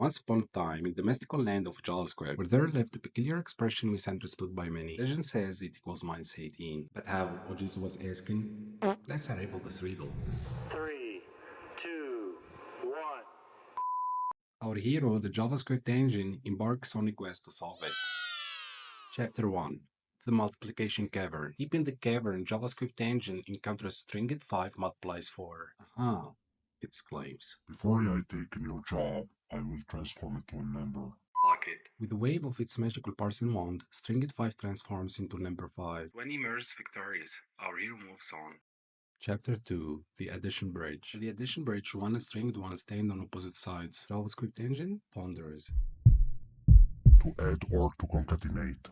Once upon a time, in the mystical land of JavaScript, where there lived a peculiar expression misunderstood by many. Legend says it equals -18, but how Ojis was asking? Let's unravel this riddle. 3, 2, 1. Our hero, the JavaScript engine, embarks on a quest to solve it. Chapter 1. The multiplication cavern. Deep in the cavern, JavaScript engine encounters string at 5 multiplies 4. Aha! It exclaims. Before I take your job, I will transform it to a number. Lock it. With a wave of its magical parsing wand, string at 5 transforms into number 5. When he emerges victorious, our hero moves on. Chapter 2. The Addition Bridge. The Addition Bridge, one stringed one stand on opposite sides. JavaScript engine ponders. To add or to concatenate.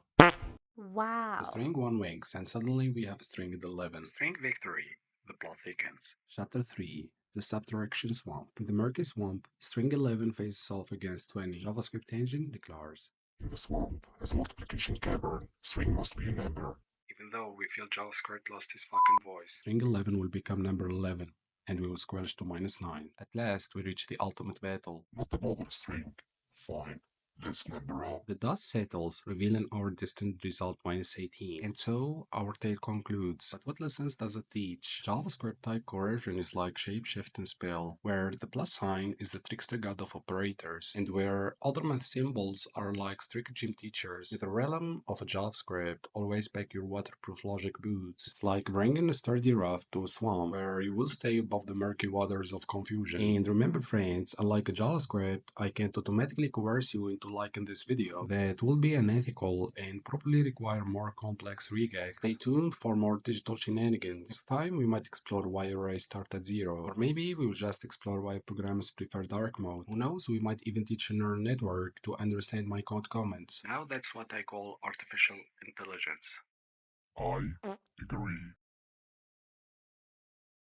Wow. The string 1 winks, and suddenly we have a string at 11. String victory. The plot thickens. Chapter 3. The Subtraction Swamp. In the murky swamp, string 11 faces off against 20. JavaScript engine declares. In the swamp, as a multiplication cavern, string must be a number. Even though we feel JavaScript lost his fucking voice. String 11 will become number 11, and we will squelch to -9. At last, we reach the ultimate battle. Not another string. Fine. Let's number up. The dust settles, revealing our distant result -18. And so, our tale concludes. But what lessons does it teach? JavaScript type coercion is like shapeshift and spell, where the plus sign is the trickster god of operators, and where other math symbols are like strict gym teachers. In the realm of a JavaScript, always pack your waterproof logic boots. It's like bringing a sturdy raft to a swamp, where you will stay above the murky waters of confusion. And remember friends, unlike a JavaScript, I can't automatically coerce you into liking this video. That will be unethical and probably require more complex regex. Stay tuned for more digital shenanigans. Next time we might explore why arrays start at 0, or maybe we will just explore why programmers prefer dark mode. Who knows, we might even teach a neural network to understand my code comments. Now that's what I call artificial intelligence. I agree.